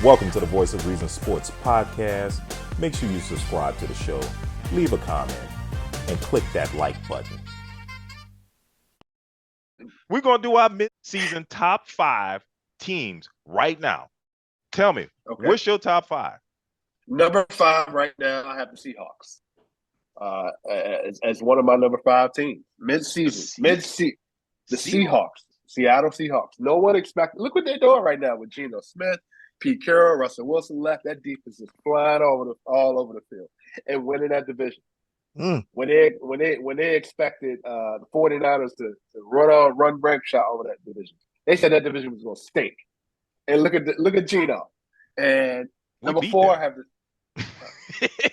Welcome to the Voice of Reason Sports Podcast. Make sure you subscribe to the show, leave a comment, and click that like button. We're going to do our mid-season top 5 teams right now. Tell me, what's your top 5? Number 5 right now, I have the Seahawks as one of my number 5 teams. Mid-season. The Seahawks. Seattle Seahawks. No one expected. Look what they're doing right now with Geno Smith, Pete Carroll, Russell Wilson left. That defense is flying all over the field and winning that division. When they expected the 49ers to run break shot over that division, they said that division was going to stink. And look at Geno. And number 4, I have the.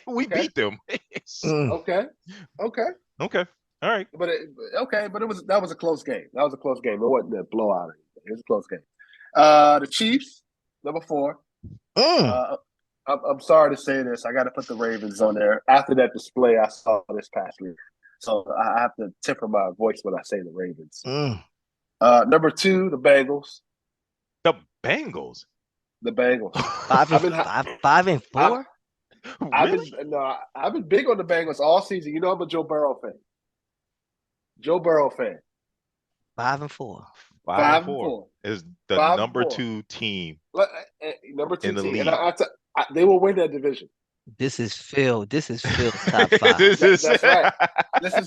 We beat them. Okay. All right. But that was a close game. That was a close game. It wasn't a blowout. It was a close game. The Chiefs, number 4. I'm sorry to say this. I got to put the Ravens on there after that display I saw this past week. So I have to temper my voice when I say the Ravens. Number 2, the Bengals. The Bengals. 5 and 4. Really? I've been big on the Bengals all season. You know, I'm a Joe Burrow fan. 5 and 4. 5 and 4 is the number 2 team. Number 2 in the team. league. And they will win that division. This is Phil's top 5. That's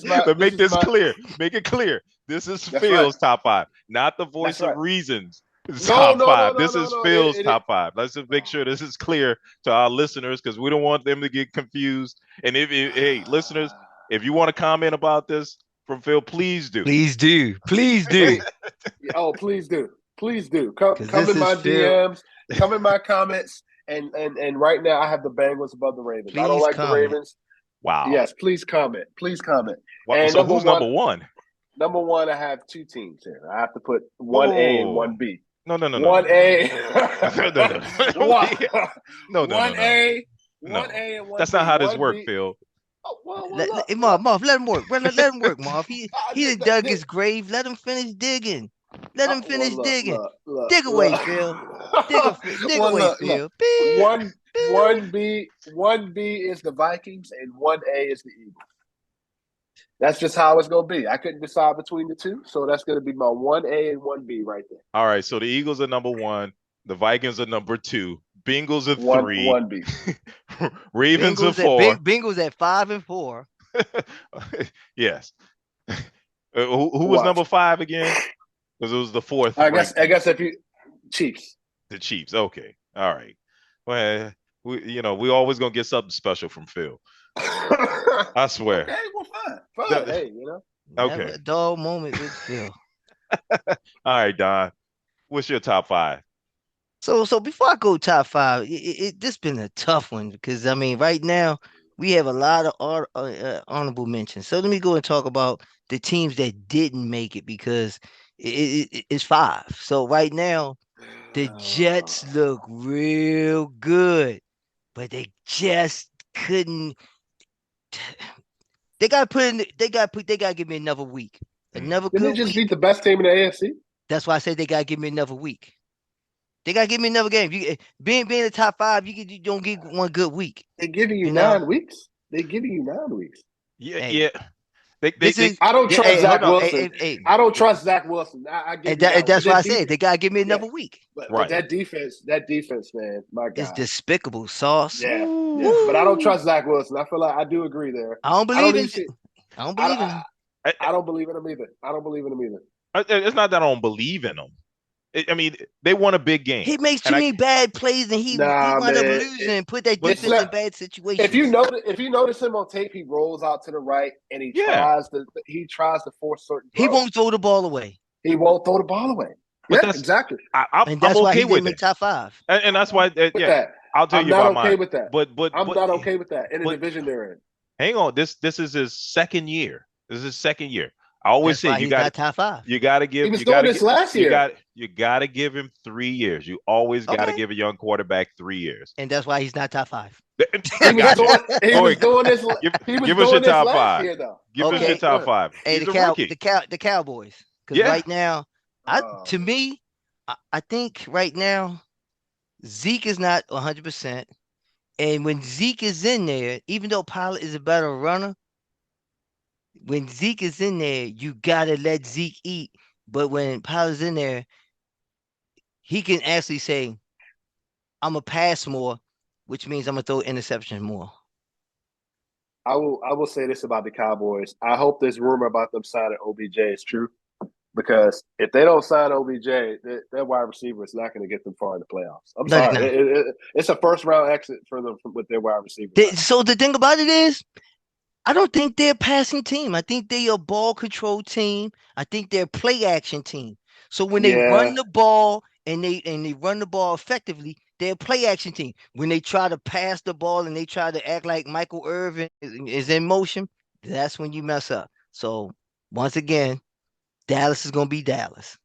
right. Make this clear. Make it clear. This is Phil's top 5, not the Voice of Reason's top 5. This is Phil's top 5. Let's just make sure this is clear to our listeners because we don't want them to get confused. And hey, listeners, if you want to comment about this from Phil, please do. Please do. Oh, please do. Come in my DMs. Come in my comments. And right now, I have the Bengals above the Ravens. I don't like the Ravens. Wow. Yes, please comment. Wow. And so who's number 1? Number 1, I have 2 teams here. I have to put 1A and 1B. No. 1A. No. 1A. 1A and 1B. That's not how this 1B. works, Phil. Marv, let him work. Let him work, Marv. He done dug his grave. Let him finish digging. Let him finish digging. Dig away, Phil. Dig away, Phil. 1B is the Vikings and 1A is the Eagles. That's just how it's going to be. I couldn't decide between the two, so that's going to be my 1A and 1B right there. All right, so the Eagles are number 1. The Vikings are number 2. Bengals are 3. 1B. Ravens are 4. Bengals at 5 and 4. Yes. Who was number 5 again? Because it was the 4th. I guess if you Chiefs. The Chiefs. Okay. All right. Well, we always gonna get something special from Phil. I swear. Okay, well, fine. Hey, Okay. Never a dull moment with Phil. All right, Don. What's your top 5? So before I go top 5, this been a tough one because right now we have a lot of honorable mentions. So let me go and talk about the teams that didn't make it because it's 5. So right now, the Jets look real good, but they just couldn't. They got to give me another week. Another Didn't good they just week. beat the best team in the AFC? That's why I said they got to give me another week. They got to give me another game. Being in the top 5, you don't get one good week. They're giving you 9 weeks. They're giving you 9 weeks. Yeah. I don't trust Zach Wilson. I don't trust Zach Wilson. That's why I said they gotta give me another week. But that defense, man, my God, it's despicable, Sauce. Yeah. But I don't trust Zach Wilson. I feel like I do agree there. I don't believe in him. I don't believe in him either. It's not that I don't believe in them. They won a big game. He makes too many bad plays, and he wound up losing and put that defense in bad situations. If you notice him on tape, he rolls out to the right and he tries to force certain. He won't throw the ball away. Yeah, exactly. I'm that's why okay he with didn't make it. top 5. And that's why. I'll tell you about mine. I'm not okay with that. But I'm not okay with that in the division they're in. Hang on, this is his second year. I always say you got top 5. You got to give. He was doing this last year. You got to give him 3 years. You always got to give a young quarterback 3 years. And that's why he's not top 5. He was doing this. Give us your top 5. Year, though. Give us your top 5. Hey, the Cowboys. Because right now, I think right now, Zeke is not 100%. And when Zeke is in there, even though Pollard is a better runner, when Zeke is in there, you gotta let Zeke eat. But when Pollard's in there, he can actually say, I'm gonna pass more, which means I'm gonna throw interceptions more. I will say this about the Cowboys. I hope this rumor about them signing OBJ is true. Because if they don't sign OBJ, their wide receiver is not going to get them far in the playoffs. I'm No, sorry. It's a first round exit for them with their wide receivers. So the thing about it is, I don't think they're a passing team. I think they're a ball control team. I think they're a play action team. So when they run the ball and they run the ball effectively, they're a play action team. When they try to pass the ball and they try to act like Michael Irvin is in motion, that's when you mess up. So once again, Dallas is gonna be Dallas.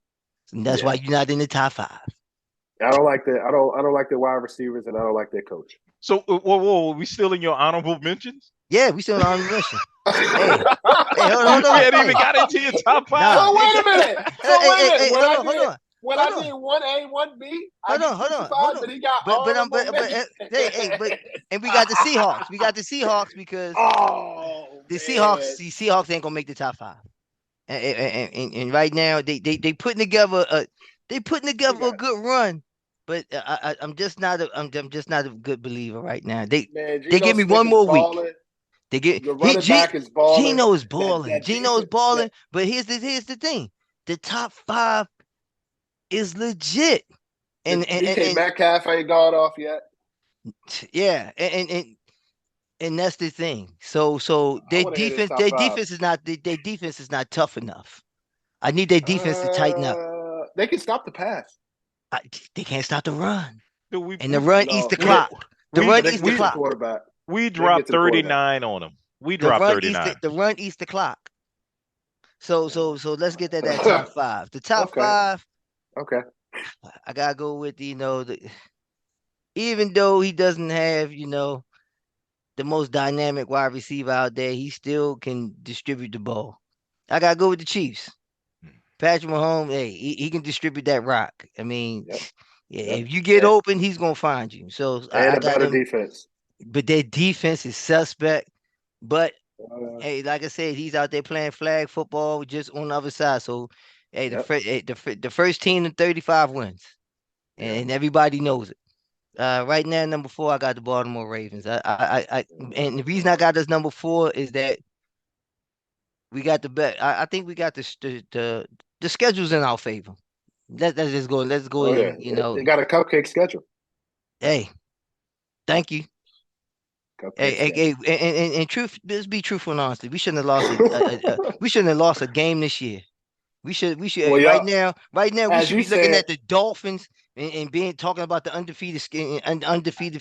And that's why you're not in the top 5. I don't like the I don't like their wide receivers and I don't like their coach. So whoa, we still in your honorable mentions? Yeah, we still on the mission. Hey, hold on. We hadn't even got into your top 5. So wait a minute. Hold on. When I did 1A, 1B, hold on. But he got and we got the Seahawks. We got the Seahawks because the Seahawks ain't gonna make the top 5. And right now they putting together a good run, but I'm just not a good believer right now. They give me one more week. They get back is balling. Geno is balling. Geno is balling. But here's the thing: the top 5 is legit. And Metcalf ain't gone off yet. Yeah, and that's the thing. So their defense is not tough enough. I need their defense to tighten up. They can stop the pass. They can't stop the run. The run eats the clock. The run eats the clock. We dropped 39 on them. We dropped 39. The run eats the clock. So let's get that top 5. The top 5. Okay. I gotta go with even though he doesn't have the most dynamic wide receiver out there, he still can distribute the ball. I gotta go with the Chiefs. Patrick Mahomes, hey, he can distribute that rock. I mean, if you get open, he's gonna find you. So I got better defense. But their defense is suspect. But hey, like I said, he's out there playing flag football just on the other side. So hey, the first team in 35 wins, and everybody knows it. Right now, number 4, I got the Baltimore Ravens. And the reason I got this number 4 is that we got the bet. I think we got the schedules in our favor. Let's just go. Let's go. They got a cupcake schedule. Hey, thank you. Hey, and truth. Let's be truthful and honest. We shouldn't have lost. We shouldn't have lost a game this year. We should. Well, right now. We should be looking at the Dolphins and talking about the undefeated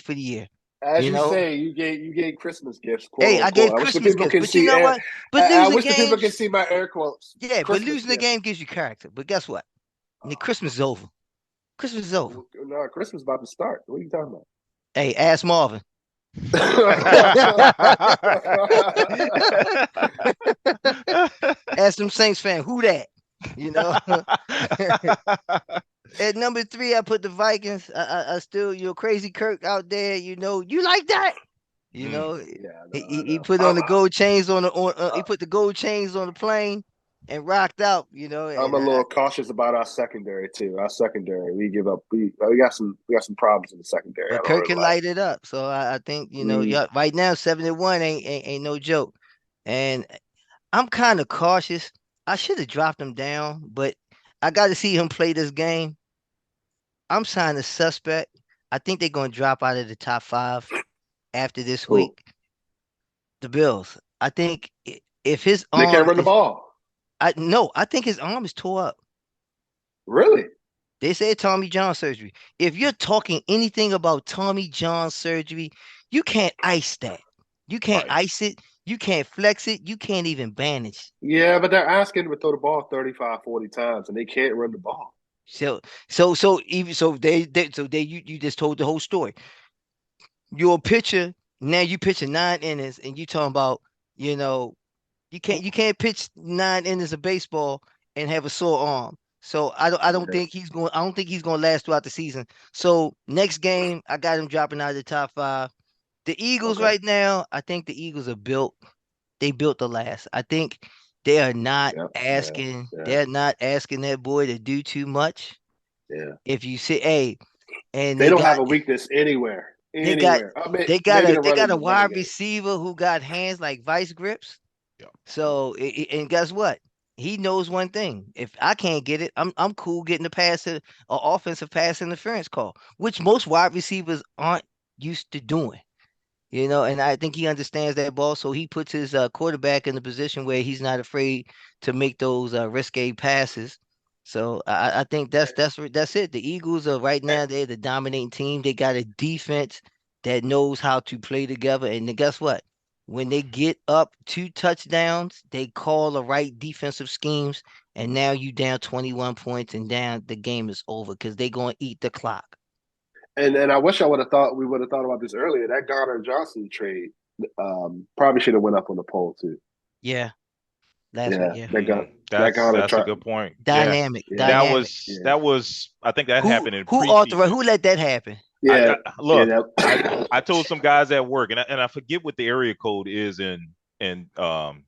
for the year. As you say, you gave Christmas gifts. Hey, I gave Christmas gifts, but you know what? But I wish the people can see my air quotes. Yeah, but losing the game gives you character. But guess what? Christmas is over. Christmas is over. No, Christmas is about to start. What are you talking about? Hey, ask Marvin. Ask them Saints fan, who that? At number 3, I put the Vikings. I still, Crazy Kirk out there. You like that? He put on the gold chains he put the gold chains on the plane and rocked out. I'm a little cautious about our secondary too. Our secondary, we give up. We got some problems in the secondary. But Kirk can light it up. So I think right now 71 ain't no joke, and I'm kind of cautious. I should have dropped him down, but I got to see him play this game. I'm signing a suspect. I think they're going to drop out of the top 5 after this week. The Bills. I think if his arm... They can't run the ball. I think his arm is tore up. Really? They said Tommy John surgery. If you're talking anything about Tommy John surgery, you can't ice that. You can't ice it. You can't flex it. You can't even bandage. Yeah, but they're asking to throw the ball 35, 40 times, and they can't run the ball. You just told the whole story. You're a pitcher, now you pitching 9 innings, and you talking about, you can't pitch 9 innings of baseball and have a sore arm. So I don't think he's going. I don't think he's going to last throughout the season. So next game, I got him dropping out of the top 5. The Eagles right now, I think the Eagles are built. They built to last. I think they are not asking. They're not asking that boy to do too much. Yeah. If you say, hey, and they don't have a weakness anywhere. They got a wide receiver who got hands like vice grips. Yeah. So and guess what? He knows one thing. If I can't get it, I'm cool getting an offensive pass interference call, which most wide receivers aren't used to doing. And I think he understands that ball, so he puts his quarterback in a position where he's not afraid to make those risque passes. So I think that's it. The Eagles are right now, they're the dominating team. They got a defense that knows how to play together. And then guess what? When they get up 2 touchdowns, they call the right defensive schemes, and now you down 21 points and down the game is over because they're going to eat the clock. And I wish we would have thought about this earlier. That Garner Johnson trade probably should have went up on the poll too. Yeah. That's a good point. Dynamic. That was I think that happened in who let that happen? Yeah. I told some guys at work, and I forget what the area code is in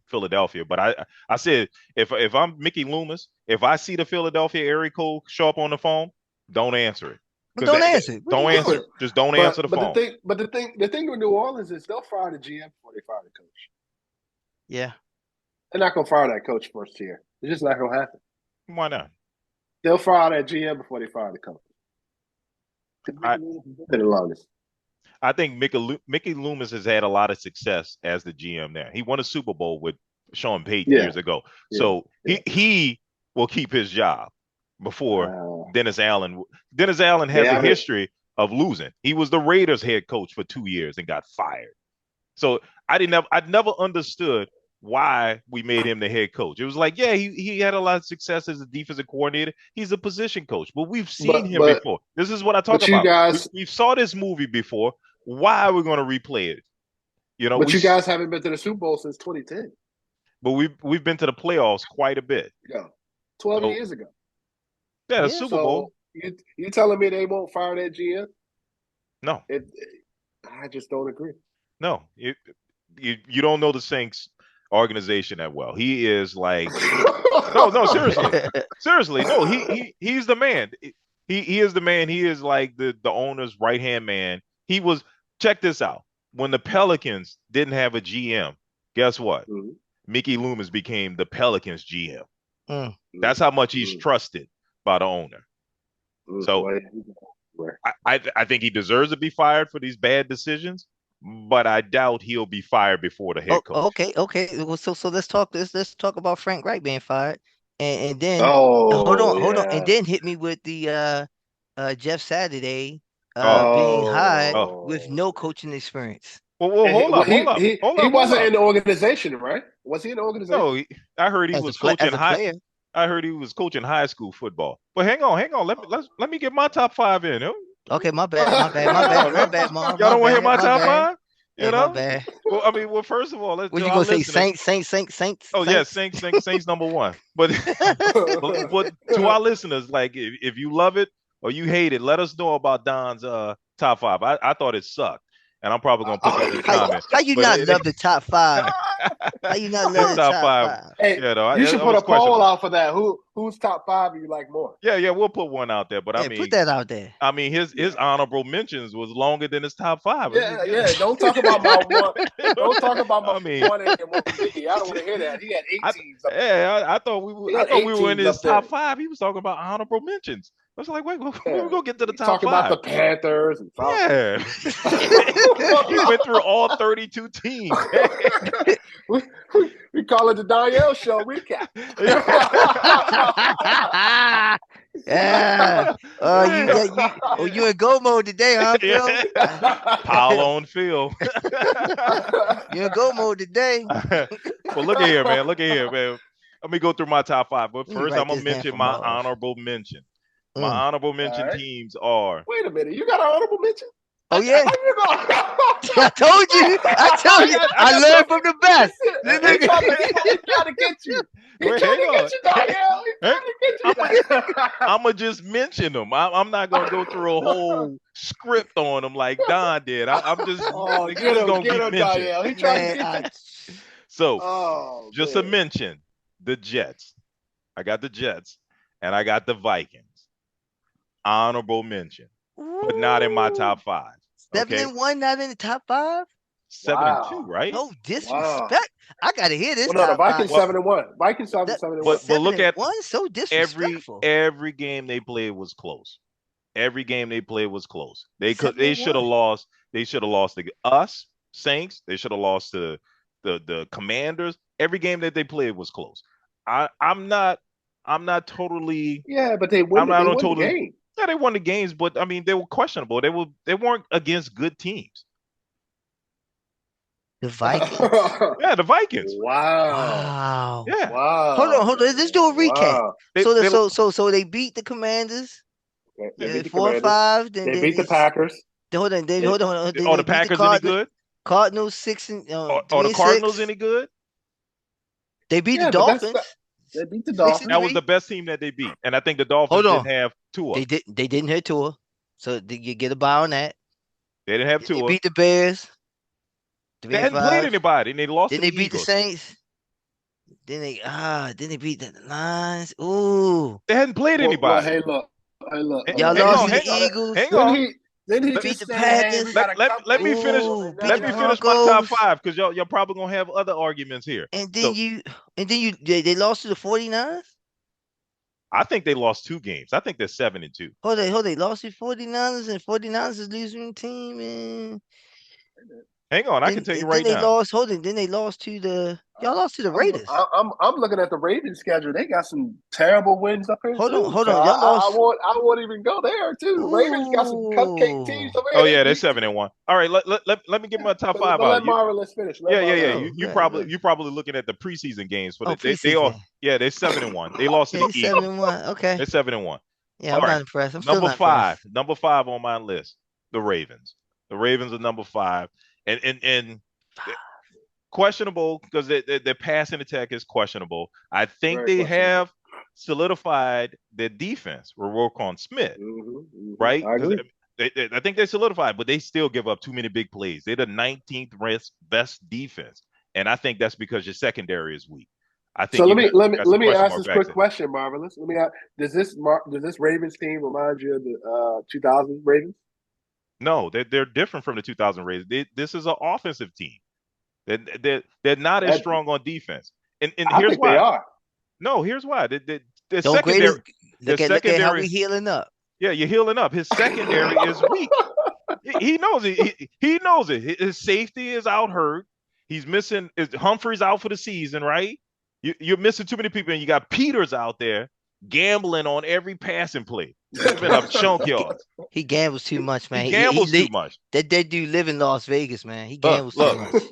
Philadelphia, but I said if I'm Mickey Loomis, if I see the Philadelphia area code show up on the phone, don't answer it. Don't answer. Don't answer. Just don't answer the phone. The thing with New Orleans is they'll fire the GM before they fire the coach. Yeah. They're not gonna fire that coach first year. It's just not gonna happen. Why not? They'll fire that GM before they fire the coach. The longest. I think Mickey Loomis has had a lot of success as the GM now. He won a Super Bowl with Sean Payton years ago. Yeah. So he will keep his job before Dennis Allen. Dennis Allen has a history of losing. He was the Raiders head coach for 2 years and got fired. So I never understood why we made him the head coach. It was like, yeah, he had a lot of success as a defensive coordinator. He's a position coach, but we've seen him before. This is what I talk about. We saw this movie before. Why are we going to replay it? But you guys haven't been to the Super Bowl since 2010. But we've been to the playoffs quite a bit. Yeah, 12 years ago. Yeah, the Super Bowl. You telling me they won't fire that GM? No, I just don't agree. No, you don't know the Saints organization that well. He is like no, seriously, no, he's the man. He is the man. He is like the owner's right hand man. He was. Check this out. When the Pelicans didn't have a GM, guess what? Mm-hmm. Mickey Loomis became the Pelicans GM. Mm-hmm. That's how much he's trusted by the owner. Mm-hmm. So I think he deserves to be fired for these bad decisions, but I doubt he'll be fired before the head coach. Okay. Well, so let's talk about Frank Reich being fired, and then hold on, and then hit me with the Jeff Saturday being hired with no coaching experience. Well, hold up. He wasn't in the organization, right? Was he in the organization? No, I heard he was coaching high. I heard he was coaching high school football. But hang on. Let me get my top 5 in. Okay, my bad, Mom. Y'all don't want to hear my top 5? You know? My bad. Well, first of all, let's. What you gonna say? Saints. Oh yeah, Saints number 1. But to our listeners, like if you love it or you hate it, let us know about Don's top 5. I thought it sucked. And I'm probably gonna put that in the comments. How you not love the top 5? How you not love the top 5? Hey, you should put a poll out for that. Whose top 5 do you like more? Yeah, we'll put one out there. But I mean, put that out there. I mean, his honorable mentions was longer than his top 5. Yeah. Don't talk about my one. Don't talk about my 1 and 1 B. I don't want to hear that. He had 8 teams. I thought we were in his top 5. He was talking about honorable mentions. I was like, wait, we're going to get to the top 5. Talking about the Panthers. And yeah. He went through all 32 teams. we call it the Danielle Show recap. Yeah. You in go mode today, huh, Phil? Pile on Phil. You in go mode today. Well, look at here, man. Let me go through my top 5. But first, I'm going to mention my honorable mention. My honorable mention teams are. Wait a minute, you got an honorable mention? Oh yeah. How you gonna- I told you. I learned from the best. He trying to get you. He Wait, trying hang to on. get you, Danielle. He trying to get you. I'm gonna just mention them. I'm not gonna go through a whole script on them like Don did. I'm just Oh, they get just him, gonna be mentioned. Danielle. He trying to Man, get you. So Oh, just man. to mention the Jets. I got the Jets and I got the Vikings. Honorable mention, but not in my top 5. 7-1, not in the top 5. 7-2, right? No Wow. disrespect. I gotta hear this. Well, no, the top Vikings five. 7-1. Vikings 7-1. But look at 7-1, so disrespectful. every game they played was close. Every game they played was close. They should have 7-1. lost. They should have lost to us Saints. They should have lost to the Commanders. Every game that they played was close. I'm not totally. Yeah, but they won. They won the game. Yeah, they won the games, but I mean they were questionable. They weren't against good teams. The Vikings. Yeah, the Vikings. Wow. Yeah. Wow. Hold on. Let's do a recap. Wow. So they beat the Commanders. They beat the 4-5. Then they beat the Packers. Hold on. Hold on. Oh, the Packers any good? Cardinals 6 and Are the Cardinals any good? They beat the Dolphins. They beat the Dolphins. That was the best team that they beat, and I think the Dolphins didn't have Tua. They didn't have Tua, so you get a buy on that. They didn't have Tua. They beat the Bears. They hadn't played anybody, and they lost. Then they beat the Saints. Then they beat the Lions. Ooh, they hadn't played anybody. Hey, look. Y'all lost to the Eagles. Hang on. Then he beat the Packers. Let me finish. Let me finish my top 5 because y'all probably gonna have other arguments here. And then they lost to the 49ers. I think they lost 2 games. I think they're 7-2. Hold on. They lost to 49ers, and 49ers is losing team. And hang on, I can tell you right now. Then they lost to the. Y'all lost to the Raiders. I'm looking at the Ravens schedule. They got some terrible wins up here. Hold on. So Y'all lost. I won't even go there too. Ravens got some cupcake teams over here. Oh yeah, they're 7-1. All right, let me get my top 5 out. Let Marveolous finish. You probably looking at the preseason games for they all. Yeah, they're 7-1. They lost to the Eagles. 7-1. Okay. They're 7-1. Yeah, I'm not impressed. I'm still not impressed. Number 5 on my list, the Ravens. The Ravens are number 5, and questionable because their passing attack is questionable. I think they have solidified their defense with Roquan Smith, right? I think they solidified, but they still give up too many big plays. They're the 19th best defense, and I think that's because your secondary is weak. I think. So let me ask this quick question, Marvelous. Let me ask: Does this Ravens team remind you of the 2000 Ravens? No, they're different from the 2000 Ravens. This is an offensive team. They're not as strong on defense, and here's why. They are. No, here's why. The Don't secondary. Look at how we healing up. Yeah, you're healing up. His secondary is weak. He knows it. He knows it. His safety is out hurt. He's missing. Humphrey's out for the season, right? You're missing too many people, and you got Peters out there gambling on every passing play, giving up chunk yards. He gambles too much, man. He gambles too much. That dude live in Las Vegas, man. He gambles too much.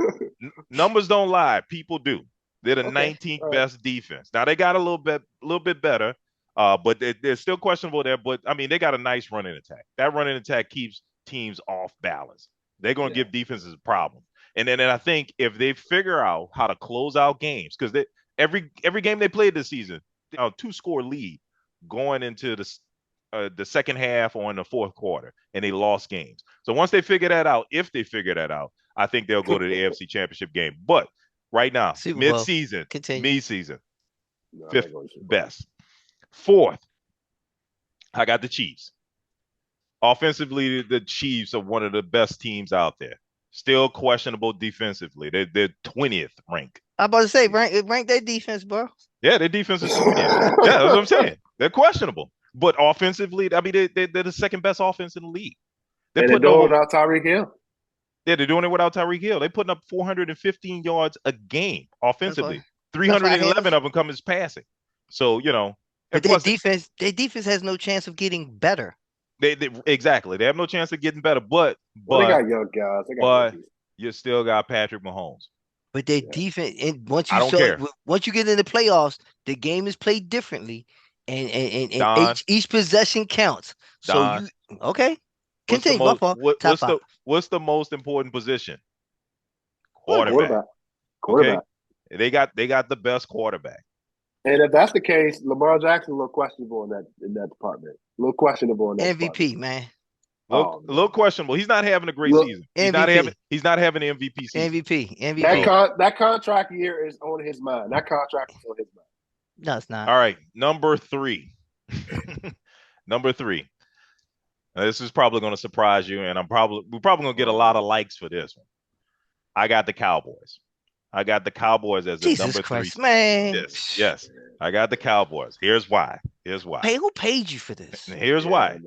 Numbers don't lie. People do. They're the 19th best defense. Now they got a little bit better, but they're still questionable there. But I mean, they got a nice running attack. That running attack keeps teams off balance. They're going to give defenses a problem. And then I think if they figure out how to close out games, because every game they played this season, 2-score lead going into the second half or in the fourth quarter, and they lost games. So once they figure that out, if they figure that out, I think they'll go to the AFC Championship game. But right now, mid-season, fifth best. Fourth, I got the Chiefs. Offensively, the Chiefs are one of the best teams out there. Still questionable defensively. They're 20th ranked. I'm about to say, rank their defense, bro. Yeah, their defense is 20th. Yeah, that's what I'm saying. They're questionable. But offensively, I mean, they're the second best offense in the league. They're doing it without Tyreek Hill. Yeah, they're doing it without Tyreek Hill. They're putting up 415 yards a game offensively. 311 of them come as passing. So, but their defense has no chance of getting better. Exactly. They have no chance of getting better, but they got young guys. You still got Patrick Mahomes. But their defense, and once you get in the playoffs, the game is played differently, and each possession counts. So okay. Continue. My fault. Top five. What's the most important position? Quarterback. Okay. They got the best quarterback. And if that's the case, Lamar Jackson a little questionable in that department. A little questionable in that MVP, department. man. A little questionable. He's not having a great season. He's not having an MVP season. MVP. That contract year is on his mind. That contract is on his mind. No, it's not. All right, number 3. Number 3. Now, this is probably going to surprise you, and we're probably going to get a lot of likes for this one. I got the Cowboys. I got the Cowboys as a number 3. Christ, man. Yes. I got the Cowboys. Here's why. Hey, who paid you for this? Here's why.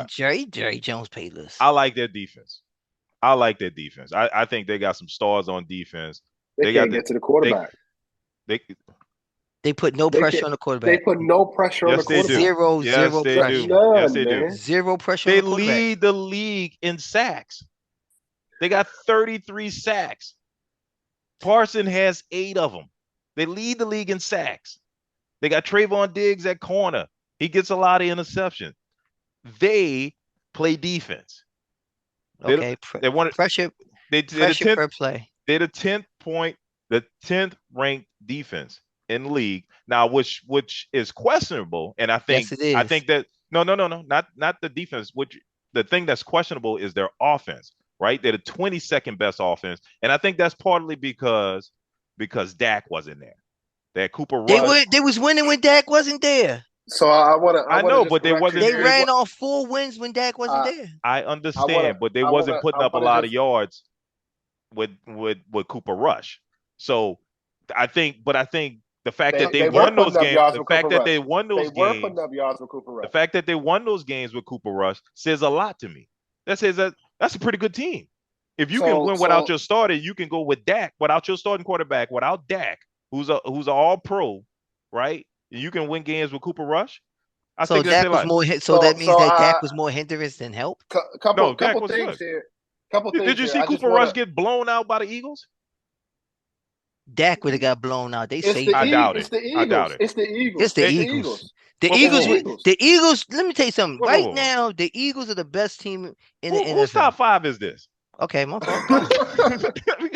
Jerry Jones paid us. I like their defense. I think they got some stars on defense. They can't get to the quarterback. They put no pressure on the quarterback. They put no pressure on the quarterback. Zero pressure. Yes, they do. Zero pressure on the quarterback. They lead the league in sacks. They got 33 sacks. Parson has 8 of them. They lead the league in sacks. They got Trayvon Diggs at corner. He gets a lot of interceptions. They play defense. Okay. They wanted pressure. Pressure per play. They're the 10th ranked defense in the league now, which is questionable. And I think yes, it is. I think that no, not the defense. Which the thing that's questionable is their offense. Right, they're the 22nd best offense, and I think that's partly because Dak wasn't there. That Cooper Rush. They was winning when Dak wasn't there. So I know, but they wasn't. They ran off 4 wins when Dak wasn't there. I understand, but they wasn't putting up a lot of yards with Cooper Rush. So I think the fact that they won those games, the fact that they won those games, the fact that they won those games with Cooper Rush says a lot to me. That says that's a pretty good team. If you can win without your starter, you can go with Dak without your starting quarterback, without Dak, who's an all-pro, right? You can win games with Cooper Rush. I think Dak was more. So that means that Dak was more hindrance than help. Couple things here. Did you see Cooper Rush get blown out by the Eagles? Dak would have got blown out. They say I doubt it. I doubt it. It's the Eagles. The Eagles. Let me tell you something. Right now, the Eagles are the best team in the NFL. Whose top 5 is this? Okay, my fault.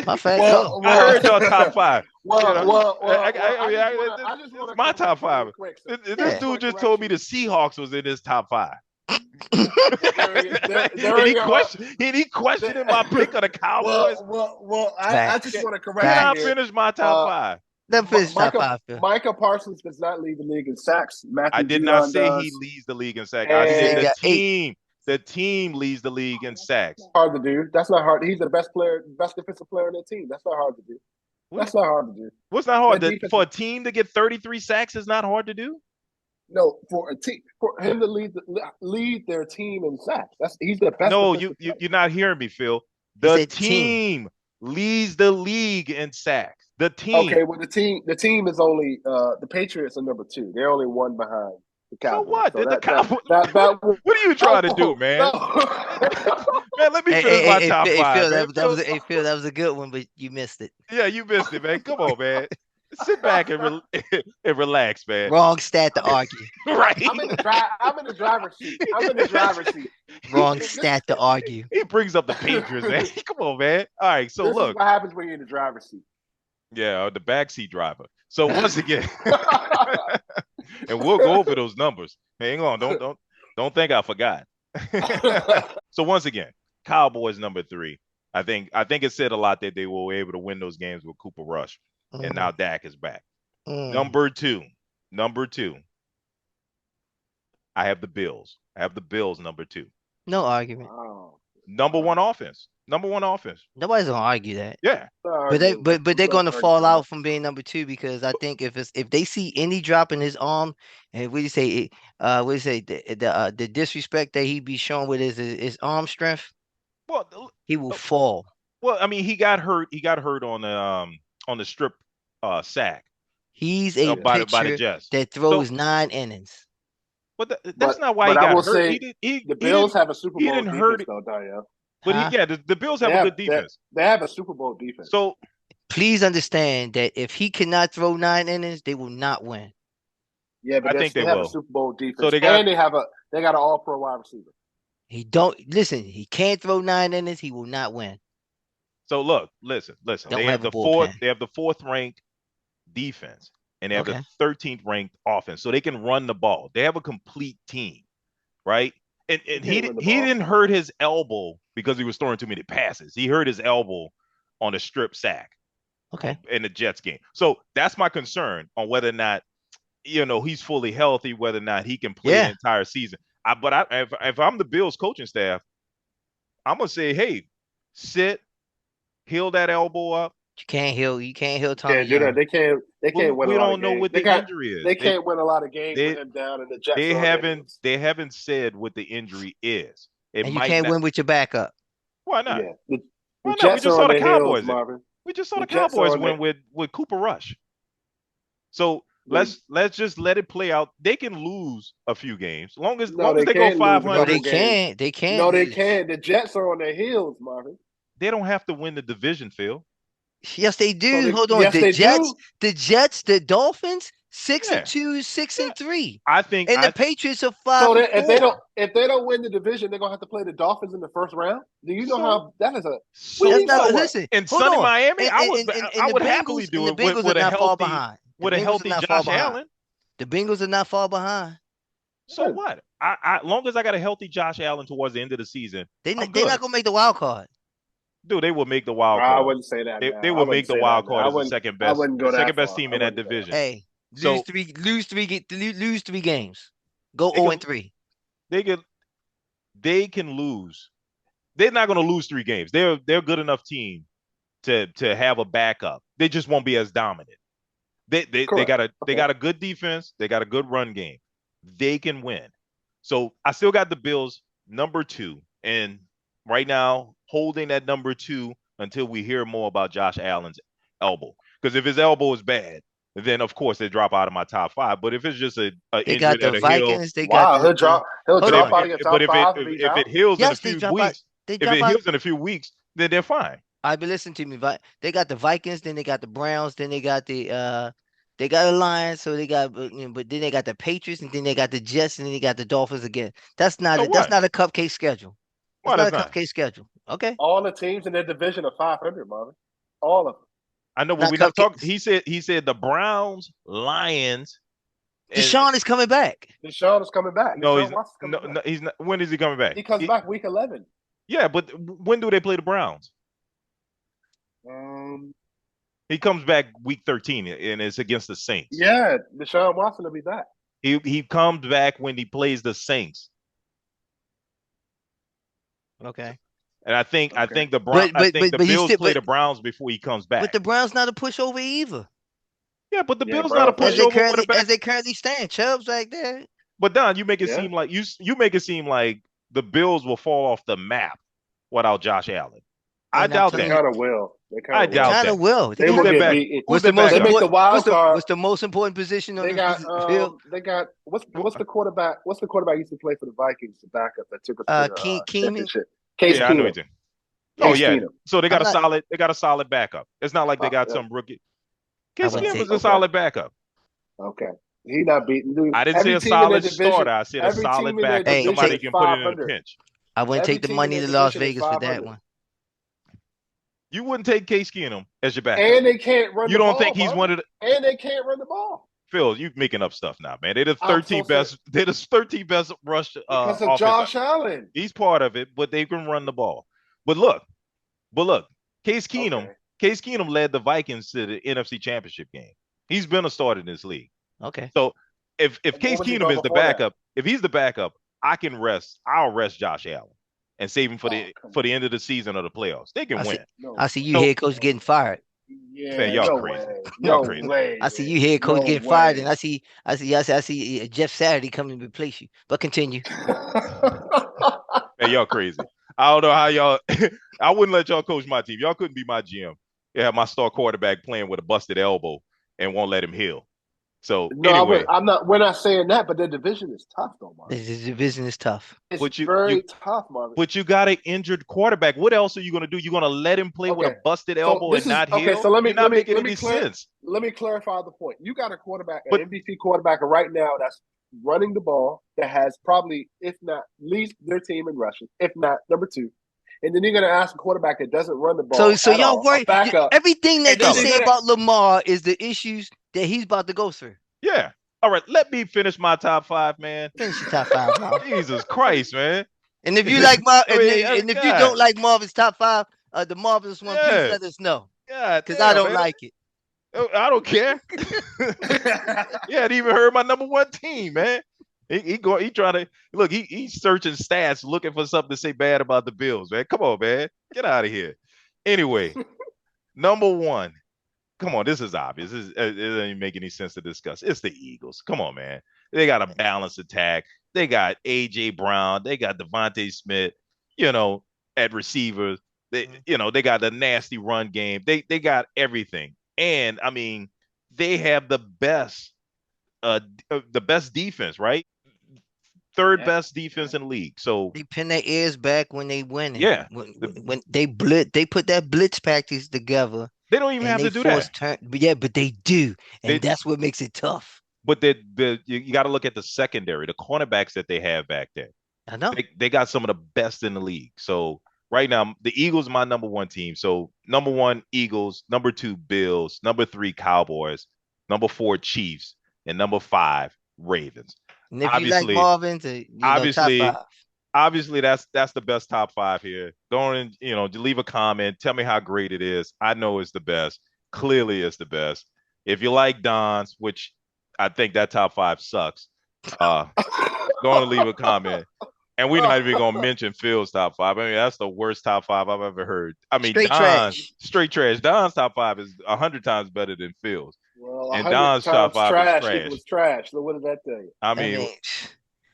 My fault. I heard your top 5. It's my top 5. This dude just told me the Seahawks was in his top 5. He questioning my pick of the Cowboys. I just want to correct. Can I finish my top 5? Let me finish top 5. Phil. Micah Parsons does not lead the league in sacks. I did not say he leads the league in sacks. I said the team leads the league in sacks. Hard to do. That's not hard. He's the best defensive player on the team. That's not hard to do. That's not hard to do. What's not hard? For a team to get 33 sacks is not hard to do? No, for him to lead their team in sacks. He's the best. No, you're not hearing me, Phil. The team leads the league in sacks. The team. Okay, well the team is only the Patriots are number 2. They're only 1 behind the Cowboys. So what? So the Cowboys. What are you trying to do, man? Man, let me finish my top 5. Phil, that was a good one, but you missed it. Yeah, you missed it, man. Come on, man. Sit back and relax, man. Wrong stat to argue. Right. I'm in the driver's seat. Wrong stat to argue. He brings up the Patriots, man. Come on, man. All right, so this look. Is what happens when you're in the driver's seat. Yeah, the backseat driver. So once again, and we'll go over those numbers. Hang on, don't think I forgot. So once again, Cowboys number 3. I think it said a lot that they were able to win those games with Cooper Rush. And now Dak is back. Number two. I have the Bills. Number 2. No argument. Number one offense. Nobody's gonna argue that. Yeah. But they're gonna fall out from being number 2 because I think if they see any drop in his arm, and the disrespect that he be shown with his arm strength, he will fall. Well, I mean, he got hurt. He got hurt on the strip sack. He's a pitcher that throws 9 innings. But that's not why he got hurt. The Bills have a Super Bowl defense, though, Daniel. But the Bills have a good defense. They have a Super Bowl defense. So please understand that if he cannot throw 9 innings, they will not win. Yeah, but I think they have will. A Super Bowl defense. So they got an All-Pro wide receiver. He don't listen. He can't throw 9 innings. He will not win. So look, listen. Don't They have have a the fourth. bullpen. They have the fourth ranked defense, and they have the Okay. 13th ranked offense. So they can run the ball. They have a complete team, right? And he can't run the he ball. didn't hurt his elbow because he was throwing too many passes. He hurt his elbow on a strip sack. Okay. In the Jets game. So that's my concern on whether or not he's fully healthy, whether or not he can play the entire season. If I'm the Bills coaching staff, I'm gonna say, hey, sit, heal that elbow up. You can't heal Tommy Can't do John. that. They can't win We a lot don't of know games. what the injury is. They can't win a lot of games they- with him down, and the Jets They are on their haven't heels. they haven't said what the injury is. It And you might can't not. win with your backup. Why not? Yeah, Why the not? We Jets just are saw on the their heels, Cowboys. Marvin. We just saw the Jets are Cowboys on win with Cooper Rush. So Well, let's just let it play out. They can lose a few games, long as No, they they go can't lose a No, 500. couple they games. can't. They can't. No, they lose. can't. The Jets are on their heels, Marvin. They don't have to win the division, Phil. Yes, they do. So Hold on. yes, they do. The Jets, the Dolphins, 6-2, Yeah. 6-3. I think And the Patriots are So 5-4. if they don't win the division, they're gonna have to play the Dolphins in the first round. Do you know how that is a? so That's mean, not so what? listen. in hold sunny on. Miami, I And the would Bengals, happily do and it the Bengals with are a not far healthy behind. The with a Bengals are healthy not far Josh behind. Allen. The Bengals are not far behind. So what? I long as I got a healthy Josh Allen towards the end of the season, They're I'm not good. gonna make the wild card. Dude, they will make the wild I card. wouldn't say that. They will make the wild card as the second I best wouldn't go that best far. team I in that wouldn't say that. division. Hey, So lose three games. Go They can- 0-3. they can lose. They're not going to lose 3 games. They're a good enough team to have a backup. They just won't be as dominant. They got a good defense. They got a good run game. They can win. So I still got the Bills number 2, and right now holding that number 2 until we hear more about Josh Allen's elbow. Because if his elbow is bad, then of course they drop out of my top 5. But if it's just a They got injury the at a heel, Vikings. They Wow, got he'll drop but out of your top if 5 if he's out. it heals in a Yes, they few drop out. weeks, They if drop it out. heals in a few weeks, then they're fine. But listen to me. They got the Vikings, then they got the Browns, then they got the Lions, so they got but then they got the Patriots, and then they got the Jets, and then they got the Dolphins again. That's not So that's what? not a cupcake schedule. Why It's not that's a not? cupcake schedule. Okay. All the teams in their division are 500, Marvin. All of them. I know, but Not we're not talking. cupcakes. He said the Browns, Lions. Deshaun is coming back. Deshaun is coming back. No, Deshaun Watson's coming back. no, he's not. When is he coming back? He comes back week 11. Yeah, but when do they play the Browns? He comes back week 13, and it's against the Saints. Yeah, Deshaun Watson will be back. He comes back when he plays the Saints. Okay. And I think the But Bills play the Browns before he comes back. But the Browns not a pushover either. Yeah, but the Bills Browns not a pushover. As they currently stand, Chubb's right there. But Don, you make it seem like you make it seem like the Bills will fall off the map without Josh Allen. I doubt that. They kind of will. I doubt kind of will. They will get beaten. What's the most important? They make the wild card. What's the most important position on the field? They got what's the quarterback? What's the quarterback used to play for the Vikings? The backup that took us to the championship. Case I know Keenum. Oh yeah. So they got a solid backup. It's not like they got some rookie. Case Keenum was a solid backup. Okay. He not beating. Dude, I didn't say a solid starter. I said a solid backup. Somebody can put it in a pinch. I wouldn't take the money to Las Vegas for that one. You wouldn't take Case Keenum as your backup. And they can't run the ball. You don't think he's one of the And they can't run the ball. Phil, you making up stuff now, man. They're the 13th best. They're the 13th best rush because of Josh Allen. He's part of it, but they can run the ball. But look, Case Keenum led the Vikings to the NFC Championship game. He's been a starter in this league. Okay. So if Case Keenum is the backup, if he's the backup, I'll rest Josh Allen and save him for the end of the season or the playoffs. They can win. I see you head coach getting fired. Yeah, man, y'all crazy. Y'all crazy. I see you head coach getting fired, and I see Jeff Saturday coming to replace you. But continue. Hey, y'all crazy. I don't know how y'all. I wouldn't let y'all coach my team. Y'all couldn't be my GM. You have my star quarterback playing with a busted elbow and won't let him heal. So anyway, I'm not. We're not saying that, but the division is tough, though, Marvin. The division is tough. It's very tough, Marvin. But you got an injured quarterback. What else are you going to do? You're going to let him play with a busted elbow and not heal? Okay, so let me sense. Let me clarify the point. You got a quarterback, an MVP quarterback right now running the ball that has probably, if not, least their team in rushing, if not number 2. And then you're going to ask a quarterback that doesn't run the ball So at y'all all, a worry backup. everything that And they then say about Lamar is the issues that he's about to go through. Yeah. All right. Let me finish my top 5, man. Finish your top 5, Marv. Jesus Christ, man. And if you like Marv, I mean, and if you God. don't like Marvin's top 5, the Marvelous one, please Yeah. let us know. God, Because I don't man. like it. I don't care. You hadn't even heard my number 1 team, man. He trying to look. He's searching stats, looking for something to say bad about the Bills, man. Come on, man, get out of here. Anyway, number 1. Come on, this is obvious. It doesn't even make any sense to discuss. It's the Eagles. Come on, man. They got a balanced attack. They got A.J. Brown. They got Devontae Smith. At receivers. They got the nasty run game. They got everything. And I mean, they have the best defense, right? Third best defense in the league. So they pin their ears back when they winning. Yeah. When they put that blitz practice together. They don't even have to do that. But they do, and that's what makes it tough. But you got to look at the secondary, the cornerbacks that they have back there. I know they got some of the best in the league. So right now, the Eagles are my number 1 team. So number 1 Eagles, number 2 Bills, number 3 Cowboys, number 4 Chiefs, and number 5 Ravens. And if you like Marvin, top 5. Obviously, that's the best top 5 here. Don't leave a comment. Tell me how great it is. I know it's the best. Clearly, it's the best. If you like Don's, which I think that top 5 sucks, go and leave a comment. And we're not even gonna mention Phil's top 5. I mean, that's the worst top 5 I've ever heard. I mean, straight trash. Don's top 5 is 100 times better than Phil's. Well, and Don's top 5 is trash. Equals trash. So what does that tell you? I mean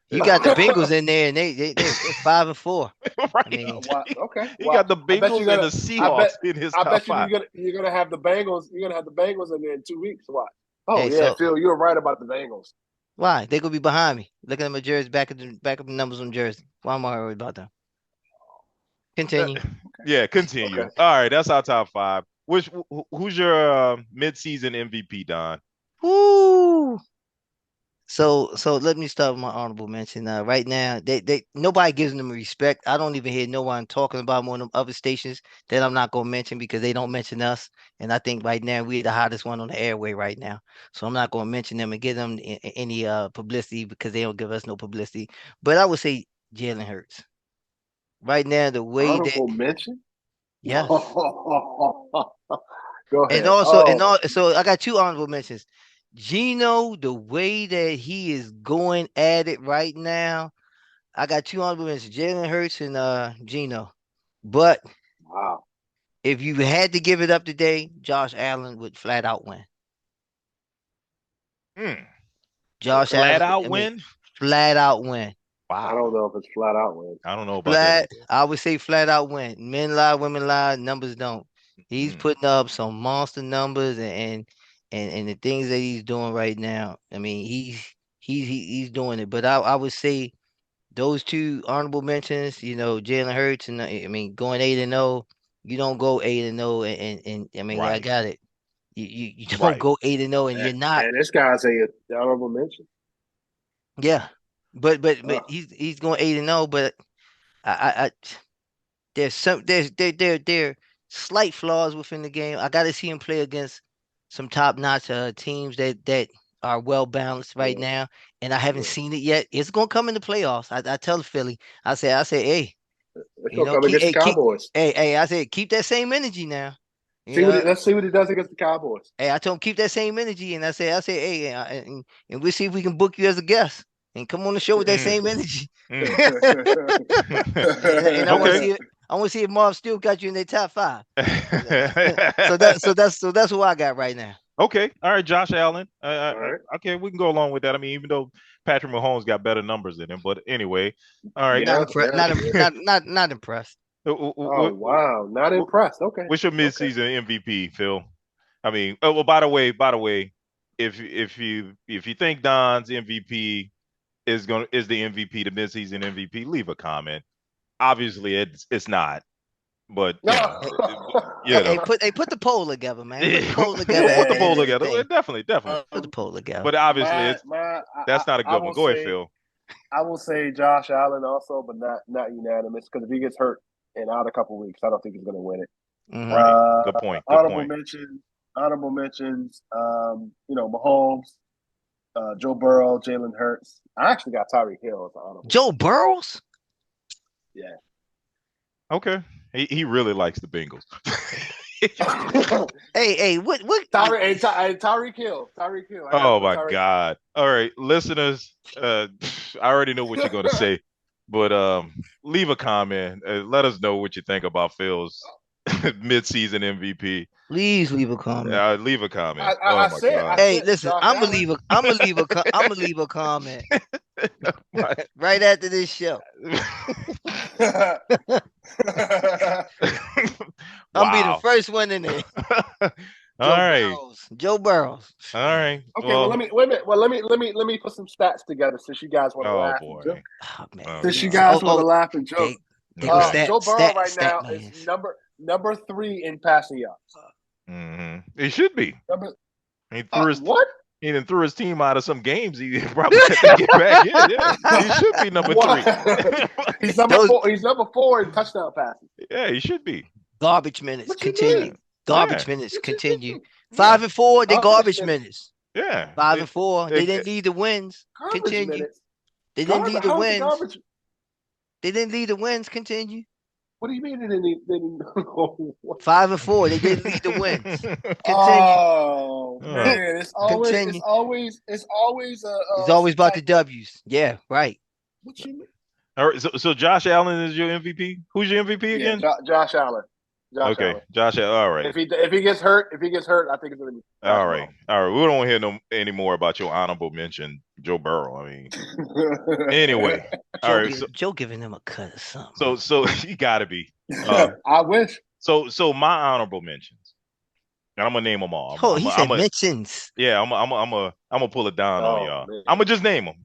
you got the Bengals in there, and they're 5-4. Right. I mean, okay. He got the Bengals and the Seahawks in his top 5. You're gonna have the Bengals. You're gonna have the Bengals in there in 2 weeks. Why? Oh, Phil, you're right about the Bengals. Why? They're gonna be behind me. Look at my jersey, back up the numbers on jersey. Why am I worried about them? Continue. Yeah, continue. Okay. All right, that's our top 5. Who's your mid-season MVP, Don? Woo! So let me start with my honorable mention. Right now, they nobody gives them respect. I don't even hear no one talking about them on them other stations that I'm not gonna mention because they don't mention us. And I think right now we're the hottest one on the airway right now. So I'm not gonna mention them and give them any publicity because they don't give us no publicity. But I would say Jalen Hurts. Right now, the way honorable mention. Yes. Go ahead. So I got 2 honorable mentions. Gino, the way that he is going at it right now, I got 2 honorable mentions: Jalen Hurts and Gino. But wow, if you had to give it up today, Josh Allen would flat out win. Josh flat Allen, win. Flat out win. Wow. I don't know if it's flat out win. I don't know about that. I would say flat out win. Men lie, women lie, numbers don't. He's putting up some monster numbers and the things that he's doing right now. I mean, he's doing it. But I would say those 2 honorable mentions, Jalen Hurts and I mean going 8-0. You don't go 8-0 and I mean I got it. You don't go 8-0 and you're not. And this guy's a honorable mention. Yeah. But he's going 8-0, but I there's there slight flaws within the game. I got to see him play against some top-notch teams that are well balanced right now, and I haven't seen it yet. It's gonna come in the playoffs. I tell Philly, I say, hey, come against the Cowboys. I said, keep that same energy now. Let's see what he does against the Cowboys. Hey, I told him keep that same energy, and I say, hey, and we'll see if we can book you as a guest. And come on the show with that same energy. And I want to see if Marv still got you in their top 5. so that's what I got right now. Okay, all right, Josh Allen. All right. Okay, we can go along with that. I mean, even though Patrick Mahomes got better numbers than him, but anyway, all right. Not impressed. Oh wow, not impressed. Okay. What's your midseason MVP, Phil? I mean, by the way, if you think Don's MVP is the MVP, the midseason MVP, leave a comment. Obviously, it's not, But put the poll together, man. Put the poll together. We'll put the poll together. Definitely. Put the poll together. But obviously, that's not a good one. Go ahead, Phil. I will say Josh Allen also, but not unanimous because if he gets hurt and out a couple weeks, I don't think he's going to win it. Mm-hmm. Right. Good point. Honorable mentions. Mahomes, Joe Burrow, Jalen Hurts. I actually got Tyreek Hill as an honorable. Joe Burrows? Yeah. Okay. He really likes the Bengals. Hey, what? Tyreek Hill. Oh my God! All right, listeners, I already know what you're gonna say, but leave a comment. Let us know what you think about Phil's mid-season MVP. Please leave a comment. Leave a comment. Listen, I'm gonna leave a comment right after this show. I'll be the first one in there. Joe Burrows. All right. Okay. Well, let me put some stats together since you guys want to laugh. Boy. Since you guys want to laugh and joke. Joe Burrow right now is number 3 in passing yards. Mm-hmm. He should be. He didn't threw his team out of some games. He probably had to get back in. Yeah. He should be number 3. He's number 4. He's number 4 in touchdown passes. Yeah, he should be. Garbage minutes continue. Garbage minutes continue. 5 and 4, they garbage minutes. Yeah. 5 and 4, they didn't need the wins. Continue. They didn't need the wins. They didn't lead the wins. Continue. What do you mean they didn't? 5 and 4. They didn't lead the wins. Continue. Oh man, it's always about the W's. Yeah, right. What you mean? All right. So Josh Allen is your MVP. Who's your MVP again? Josh Allen. Josh Allen. All right. If he gets hurt, I think it's gonna be. All right. We don't want to hear any more about your honorable mention, Joe Burrow. I mean, anyway. Joe giving him a cut or something. So you gotta be. I wish. So my honorable mentions, and I'm gonna name them all. He said mentions. Yeah, I'm gonna pull it down on y'all. Man. I'm gonna just name them.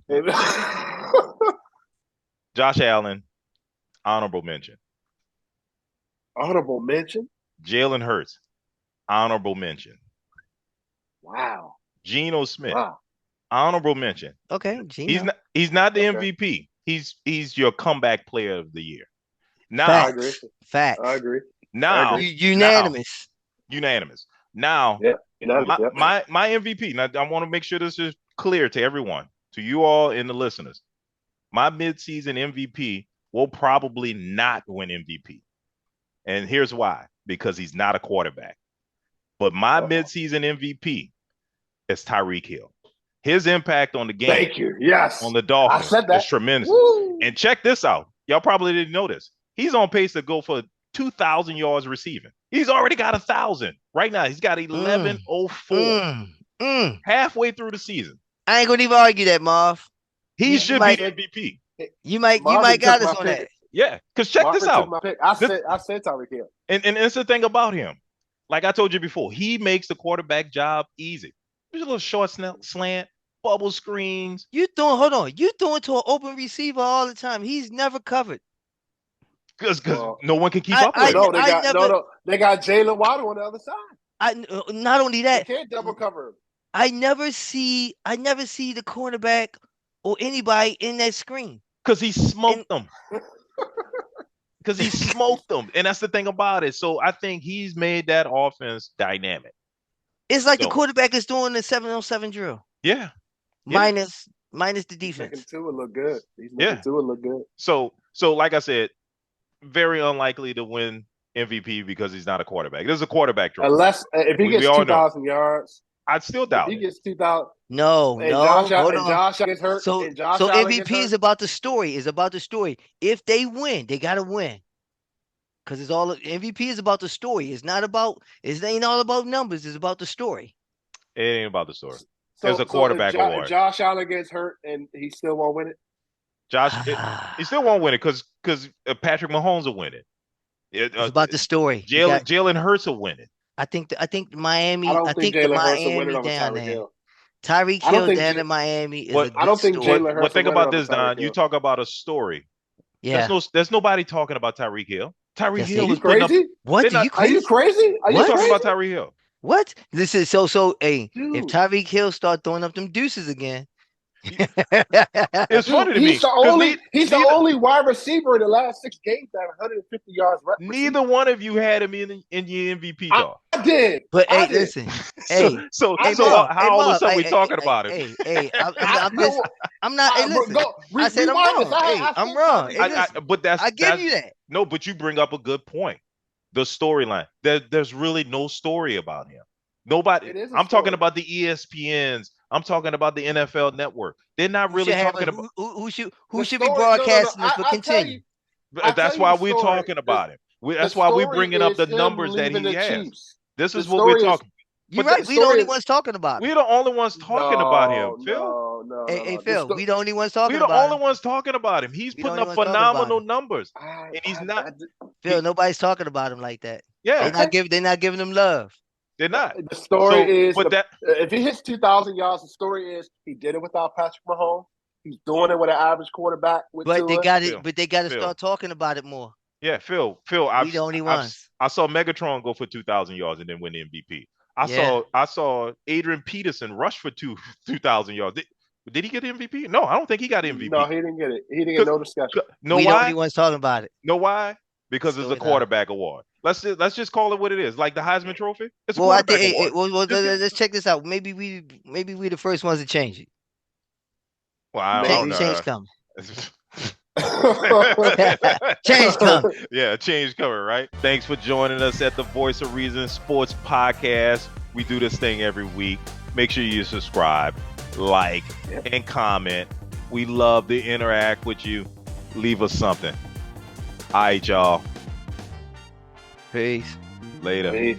Josh Allen, honorable mention. Honorable mention? Jalen Hurts, honorable mention. Wow. Geno Smith, honorable mention. Okay, Geno. He's not the MVP. He's your comeback player of the year. Now, Facts. I agree. Now, unanimous. Now, my MVP. Now, I want to make sure this is clear to everyone, to you all and the listeners. My midseason MVP will probably not win MVP. And here's why. Because he's not a quarterback. But my midseason MVP is Tyreek Hill. His impact on the game. Thank you. Yes. On the Dolphins is tremendous. Woo. And check this out. Y'all probably didn't know this. He's on pace to go for 2,000 yards receiving. He's already got 1,000. Right now, he's got 1104. Halfway through the season. I ain't gonna even argue that, Marv. He should be the MVP. You might got us on that. Yeah, because check this out. I said Tyreek Hill. And it's the thing about him. Like I told you before, he makes the quarterback job easy. There's a little short slant, bubble screens. You throwing to an open receiver all the time. He's never covered. Because no one can keep up with him. They got Jalen Waddle on the other side. Not only that, they can't double cover him. I never see the cornerback or anybody in that screen. Because he smoked them. Because he smoked them. And that's the thing about it. So I think he's made that offense dynamic. It's like the quarterback is doing the 7-on-7 drill. Yeah. Minus the defense. He's making Tua look good. Tua look good. So like I said, very unlikely to win MVP because he's not a quarterback. This is a quarterback drill. Unless if he gets 2,000 yards. I'd still doubt it. He gets 2,000. No. Josh gets hurt. So MVP is about the story. If they win, they gotta win. Because MVP is about the story. It ain't all about numbers. It's about the story. It ain't about the story. There's a quarterback award. Josh Allen gets hurt and he still won't win it. He still won't win it because Patrick Mahomes will win it. It's about the story. Jalen Hurts will win it. I think Miami. I think the Miami down there. Tyreek Hill down in Miami is a good I don't think Jalen Hurts. Think about this, Don. You talk about a story. Yeah. There's nobody talking about Tyreek Hill. Tyreek That's Hill Are you is putting up. crazy? What? They're Are not- you Are you crazy? crazy? Are you You're talking crazy? about Tyreek Hill. What? Listen, hey, if Dude. Tyreek Hill start throwing up them deuces again, It's Dude, funny to me he's the only wide receiver in the last 6 games that had 150 yards. neither one of you had him in your MVP talk. I did. but I hey, did. listen, hey, So hey, Marv, how all of a sudden we hey, talking hey, about him? hey, I'm bro, just, I'm not. Hey, listen, I said I'm rewind this. wrong. Hey, I'm wrong. Hey, listen, But I give you that. no, but you bring up a good point. The storyline. There's really no story about him. Nobody. It is a I'm talking story. about the ESPNs. I'm talking about the NFL Network. They're not Who really should have talking about. who should The be story- broadcasting this? I- But I'll tell continue. you. I'll That's tell why you the we're story. talking about him. The That's why we're story bringing up is the him numbers that leaving he the has. Chiefs. This The is what we're story is- talking. You're But right. the We the only story is- ones talking about it. We're the only ones talking about him, Phil. No. Hey, The Phil, sto- we the only ones talking We're the about only it. ones talking about him. He's We the putting only up ones talking about phenomenal him. numbers, and he's not. Phil, nobody's talking about him like that. Yeah, They're not giving him love. they're not. The story is, but if he hits 2,000 yards, the story is he did it without Patrick Mahomes. He's doing it with an average quarterback. But they got it. Phil, But they got to Phil. start talking about it more. Yeah, Phil. We the only ones. I saw Megatron go for 2,000 yards and then win the MVP. I saw Adrian Peterson rush for 2,000 yards. Did he get the MVP? No, I don't think he got MVP. No, he didn't get it. He didn't get no discussion. Know We why? the only ones talking about it. Know why? Because it's a Storyline. quarterback award. Let's just call it what it is, like the Heisman Trophy. It's a Well, I quarterback think. award. Let's check this out. Maybe we the first ones to change it. Well, I don't Change know. coming. Change Change coming. Yeah, change coming, right? Thanks for joining us at the Voice of Reason Sports Podcast. We do this thing every week. Make sure you subscribe, like, and comment. We love to interact with you. Leave us something. All right, y'all. Peace. Later. Peace.